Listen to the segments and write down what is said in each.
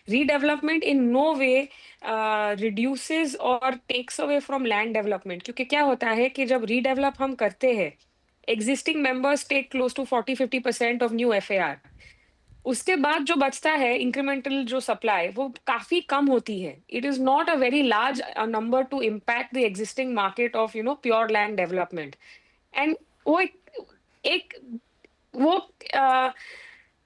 Redevelopment in no way reduces or takes away from land development, क्योंकि क्या होता है कि जब रीडेवलप हम करते हैं, existing members take close to 40-50% of new FAR. उसके बाद जो बचता है इंक्रीमेंटल जो सप्लाई, वो काफी कम होती है। It is not a very large number two impact the existing market of pure land development. And वो एक वो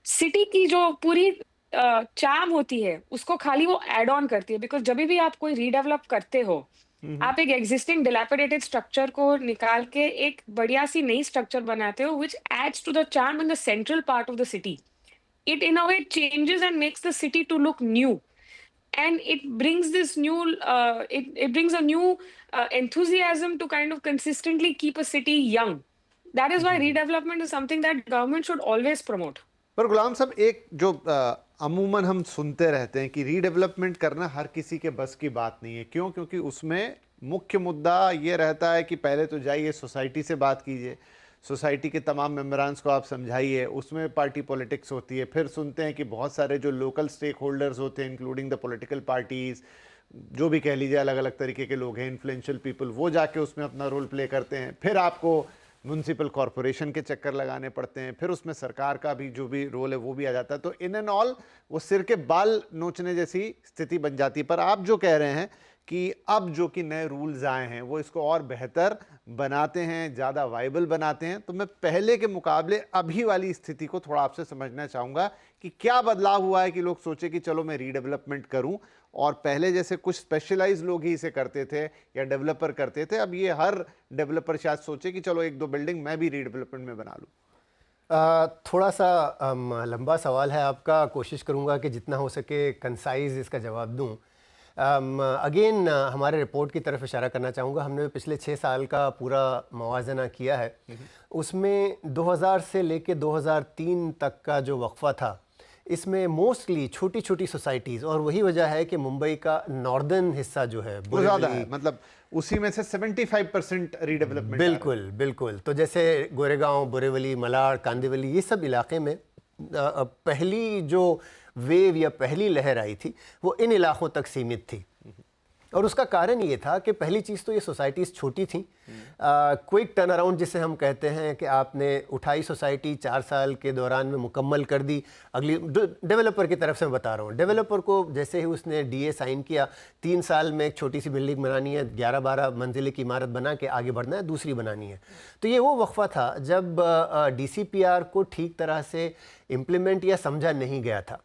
सिटी की जो पूरी चार्म होती है, उसको खाली वो एड ऑन करती है। बिकॉज जब भी आप कोई रीडेवलप करते हो, हम्म। आप एक एग्जिस्टिंग डिलैपिडेटेड स्ट्रक्चर को निकाल के एक बढ़िया सी नई स्ट्रक्चर बनाते हो, which adds to the charm in the central part of the city. It in a way changes and makes the city to look new, and it brings this new it brings a new enthusiasm to kind of consistently keep a city young. That is why ji. redevelopment is something that government should always promote. पर गुलाम साहब, एक जो अमूमन हम सुनते रहते हैं कि रीडेवलपमेंट करना हर किसी के बस की बात नहीं है। क्यों? क्योंकि उसमें मुख्य मुद्दा ये रहता है कि पहले तो जाइए सोसाइटी से बात कीजिए, सोसाइटी के तमाम मेम्बरान्स को आप समझाइए, उसमें पार्टी पॉलिटिक्स होती है। फिर सुनते हैं कि बहुत सारे जो लोकल स्टेक होल्डर्स होते हैं, इंक्लूडिंग द पॉलिटिकल पार्टीज़, जो भी कह लीजिए अलग अलग तरीके के लोग हैं, इन्फ्लुएंशियल पीपल, वो जाके उसमें अपना रोल प्ले करते हैं। फिर आपको म्यूनसिपल कॉरपोरेशन के चक्कर लगाने पड़ते हैं, फिर उसमें सरकार का भी जो भी रोल है वो भी आ जाता है। तो इन एंड ऑल वो सिर के बाल नोचने जैसी स्थिति बन जाती है। पर आप जो कह रहे हैं कि अब जो कि नए रूल्स आए हैं वो इसको और बेहतर बनाते हैं, ज़्यादा वाइबल बनाते हैं, तो मैं पहले के मुकाबले अभी वाली स्थिति को थोड़ा आपसे समझना चाहूँगा कि क्या बदलाव हुआ है कि लोग सोचे कि चलो मैं रीडेवलपमेंट करूँ, और पहले जैसे कुछ स्पेशलाइज लोग ही इसे करते थे या डेवलपर करते थे, अब ये हर डेवलपर शायद सोचे कि चलो एक दो बिल्डिंग मैं भी रीडेवलपमेंट में बना लूँ। थोड़ा सा लंबा सवाल है आपका, कोशिश करूंगा कि जितना हो सके कंसाइज इसका जवाब दूं। अगेन हमारे रिपोर्ट की तरफ इशारा करना चाहूँगा। हमने पिछले 6 साल का पूरा मवाजना किया है। उसमें 2000 से लेके 2003 तक का जो वक्फा था, इसमें मोस्टली छोटी छोटी सोसाइटीज़, और वही वजह है कि मुंबई का नॉर्दर्न हिस्सा जो है वो ज़्यादा है, मतलब उसी में से 75% रीडेवलपमेंट। बिल्कुल बिल्कुल। तो जैसे गोरेगांव, बोरीवली, मलाड, कांदिवली, ये सब इलाके में पहली जो वेव या पहली लहर आई थी वो इन इलाकों तक सीमित थी। और उसका कारण ये था कि पहली चीज़ तो ये सोसाइटीज़ छोटी थी। क्विक टर्न अराउंड जिसे हम कहते हैं कि आपने उठाई सोसाइटी, 4 साल के दौरान में मुकम्मल कर दी। अगली डेवलपर की तरफ से मैं बता रहा हूँ, डेवलपर को जैसे ही उसने डीए साइन किया, 3 साल में एक छोटी सी बिल्डिंग बनानी है, 11-12 मंजिले की इमारत बना के आगे बढ़ना है, दूसरी बनानी है। तो ये वो वक्फा था जब डीसीपीआर को ठीक तरह से इम्प्लीमेंट या समझा नहीं गया था।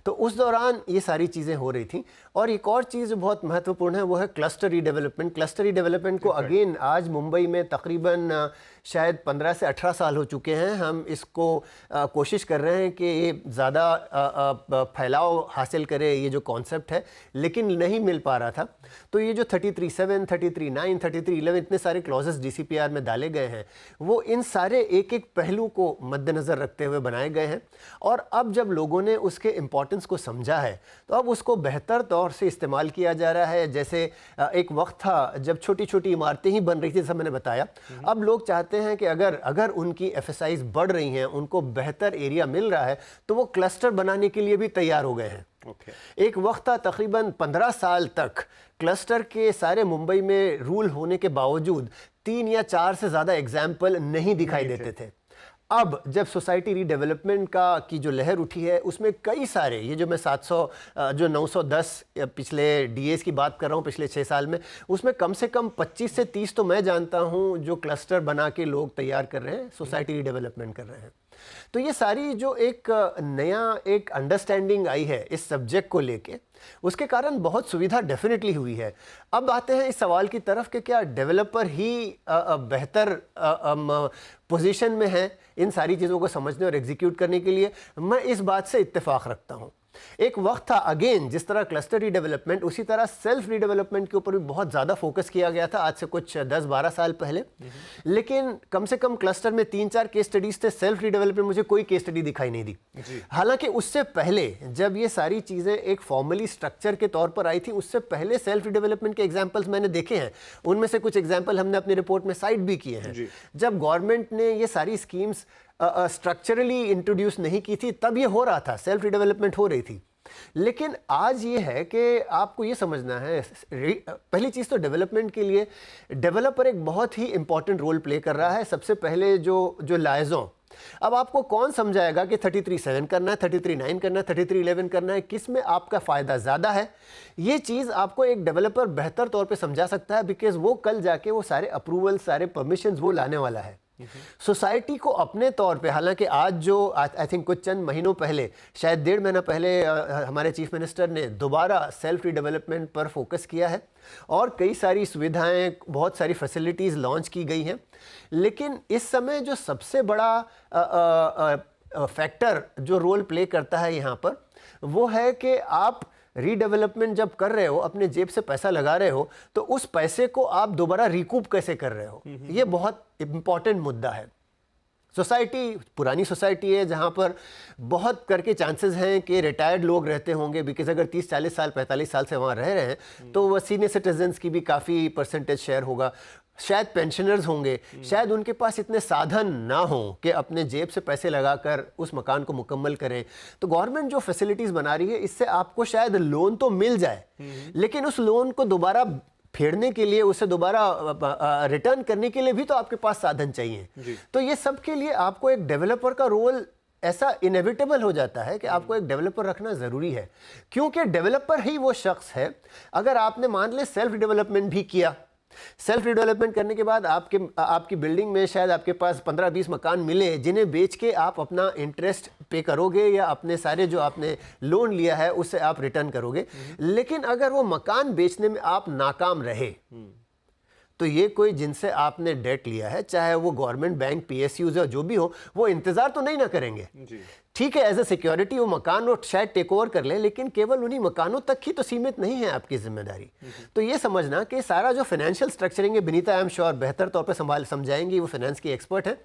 तो उस दौरान ये सारी चीज़ें हो रही थी। और एक और चीज़ जो बहुत महत्वपूर्ण है वो है क्लस्टर रीडेवलपमेंट। क्लस्टर रीडेवलपमेंट को अगेन आज मुंबई में तकरीबन शायद 15 से 18 साल हो चुके हैं। हम इसको कोशिश कर रहे हैं कि ये ज़्यादा फैलाव हासिल करे, ये जो कॉन्सेप्ट है, लेकिन नहीं मिल पा रहा था। तो ये जो 33(7), 33(9), 33(11) इतने सारे क्लॉजेस डीसीपीआर में डाले गए हैं, वो इन सारे एक एक पहलू को मद्देनज़र रखते हुए बनाए गए हैं। और अब जब लोगों ने उसके इम्पोर्टेंस को समझा है, तो अब उसको बेहतर तौर से इस्तेमाल किया जा रहा है। जैसे एक वक्त था जब छोटी छोटी इमारतें ही बन रही थी, जैसा मैंने बताया। अब लोग चाहते हैं कि अगर उनकी एफएसआईज बढ़ रही हैं, उनको बेहतर एरिया मिल रहा है, तो वो क्लस्टर बनाने के लिए भी तैयार हो गए हैं। एक वक्त था तकरीबन 15 साल तक क्लस्टर के सारे मुंबई में रूल होने के बावजूद 3 या 4 से ज़्यादा एग्जाम्पल नहीं दिखाई देते थे। अब जब सोसाइटी रीडेवलपमेंट की जो लहर उठी है, उसमें कई सारे, ये जो मैं 910 पिछले डीएस की बात कर रहा हूँ पिछले 6 साल में, उसमें कम से कम 25 से 30 तो मैं जानता हूँ जो क्लस्टर बना के लोग तैयार कर रहे हैं, सोसाइटी रीडेवलपमेंट कर रहे हैं। तो ये सारी जो एक नया एक अंडरस्टैंडिंग आई है इस सब्जेक्ट को लेके, उसके कारण बहुत सुविधा डेफिनेटली हुई है। अब आते हैं इस सवाल की तरफ कि क्या डेवलपर ही बेहतर पोजीशन में है इन सारी चीज़ों को समझने और एग्जीक्यूट करने के लिए। मैं इस बात से इत्तेफाक रखता हूँ। एक वक्त था अगेन जिस तरह क्लस्टर रीडेवलपमेंट, उसी तरह सेल्फ रीडेवलपमेंट के ऊपर भी बहुत ज़्यादा फोकस किया गया था आज से कुछ 10-12 साल पहले। लेकिन कम से कम क्लस्टर में 3-4 केस स्टडीज थे, सेल्फ रीडेवलपमेंट मुझे कोई केस स्टडी दिखाई नहीं दी। हालांकि उससे पहले जब ये सारी चीज़ें एक फॉर्मली स्ट्रक्चर के तौर पर आई थी, उससे पहले सेल्फ रीडेवलपमेंट के एग्जाम्पल्स मैंने देखे हैं। उनमें से कुछ एग्जाम्पल हमने अपनी रिपोर्ट में साइट भी किए हैं। जब गवर्नमेंट ने ये सारी स्कीम्स स्ट्रक्चरली इंट्रोड्यूस नहीं की थी, तब ये हो रहा था, सेल्फ रिडेवलपमेंट हो रही थी। लेकिन आज ये है कि आपको ये समझना है, पहली चीज़ तो डेवलपमेंट के लिए डेवलपर एक बहुत ही इंपॉर्टेंट रोल प्ले कर रहा है। सबसे पहले जो लाइजों, अब आपको कौन समझाएगा कि 33(7) करना है, 33(9) करना है, 33(11) करना है, किस में आपका फ़ायदा ज़्यादा है, ये चीज़ आपको एक डेवलपर बेहतर तौर पे समझा सकता है, बिकॉज वो कल जाके वो सारे अप्रूवल, सारे परमिशंस वो लाने वाला है। सोसाइटी को अपने तौर पे, हालांकि आज जो आई थिंक कुछ चंद महीनों पहले, शायद 1.5 महीना पहले हमारे चीफ मिनिस्टर ने दोबारा सेल्फ रीडेवलपमेंट पर फोकस किया है और कई सारी सुविधाएं, बहुत सारी फैसिलिटीज़ लॉन्च की गई हैं। लेकिन इस समय जो सबसे बड़ा फैक्टर जो रोल प्ले करता है यहाँ पर, वो है कि आप रीडेवलपमेंट जब कर रहे हो, अपने जेब से पैसा लगा रहे हो, तो उस पैसे को आप दोबारा रिकूप कैसे कर रहे हो, ये बहुत इंपॉर्टेंट मुद्दा है। सोसाइटी पुरानी सोसाइटी है जहाँ पर बहुत करके चांसेस हैं कि रिटायर्ड लोग रहते होंगे, बिकॉज अगर 30-40 साल 45 साल से वहाँ रह रहे हैं तो वह सीनियर सिटीजन्स की भी काफ़ी परसेंटेज शेयर होगा। शायद पेंशनर्स होंगे, शायद उनके पास इतने साधन ना हो कि अपने जेब से पैसे लगाकर उस मकान को मुकम्मल करें। तो गवर्नमेंट जो फैसिलिटीज़ बना रही है, इससे आपको शायद लोन तो मिल जाए, लेकिन उस लोन को दोबारा फेरने के लिए, उसे दोबारा रिटर्न करने के लिए भी तो आपके पास साधन चाहिए। तो ये सब के लिए आपको एक डेवलपर का रोल ऐसा इनएविटेबल हो जाता है कि आपको एक डेवलपर रखना ज़रूरी है, क्योंकि डेवलपर ही वो शख्स है, अगर आपने मान ले सेल्फ डेवलपमेंट भी किया, सेल्फ डेवलपमेंट करने के बाद आपकी बिल्डिंग में शायद आपके पास 15-20 मकान मिले, जिन्हें बेच के आप अपना इंटरेस्ट पे करोगे या अपने सारे जो आपने लोन लिया है उससे आप रिटर्न करोगे। लेकिन अगर वो मकान बेचने में आप नाकाम रहे, तो ये कोई जिनसे आपने डेट लिया है, चाहे वो गवर्नमेंट बैंक, PSUs या जो भी हो, वो इंतज़ार तो नहीं ना करेंगे। ठीक है, एज ए सिक्योरिटी वो मकान वो शायद टेक ओवर कर ले, लेकिन केवल उन्हीं मकानों तक ही तो सीमित नहीं है आपकी जिम्मेदारी। तो ये समझना कि सारा जो फाइनेंशियल स्ट्रक्चरिंग है, विनीता आई एम श्योर बेहतर तौर पे समझाएंगी, वो फाइनेंस की एक्सपर्ट है।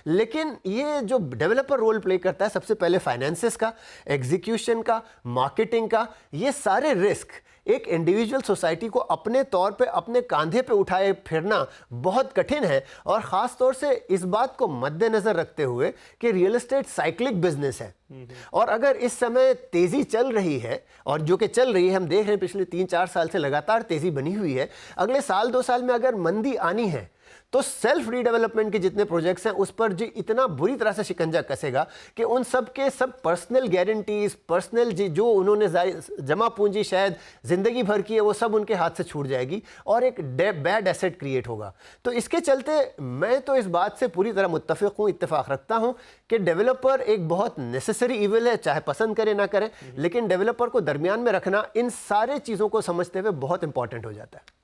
लेकिन ये जो डेवलपर रोल प्ले करता है, सबसे पहले फाइनेंसेस का, एग्जीक्यूशन का, मार्केटिंग का, ये सारे रिस्क एक इंडिविजुअल सोसाइटी को अपने तौर पे अपने कांधे पे उठाए फिरना बहुत कठिन है। और ख़ास तौर से इस बात को मद्देनज़र रखते हुए कि रियल एस्टेट साइक्लिक बिजनेस है, और अगर इस समय तेज़ी चल रही है, और जो कि चल रही है, हम देख रहे हैं पिछले 3-4 साल से लगातार तेज़ी बनी हुई है, अगले साल 2 साल में अगर मंदी आनी है तो सेल्फ रीडेवलपमेंट के जितने प्रोजेक्ट्स हैं उस पर जो इतना बुरी तरह से शिकंजा कसेगा कि उन सब के सब पर्सनल गारंटीज, पर्सनल जो उन्होंने जमा पूंजी शायद ज़िंदगी भर की है, वो सब उनके हाथ से छूट जाएगी और एक बैड एसेट क्रिएट होगा। तो इसके चलते मैं तो इस बात से पूरी तरह मुत्तफ़िक़ हूँ, इत्तेफाक रखता हूँ कि डेवलपर एक बहुत नेसेसरी इविल है, चाहे पसंद करें ना करें, लेकिन डेवलपर को दरमियान में रखना इन सारे चीज़ों को समझते हुए बहुत इंपॉर्टेंट हो जाता है।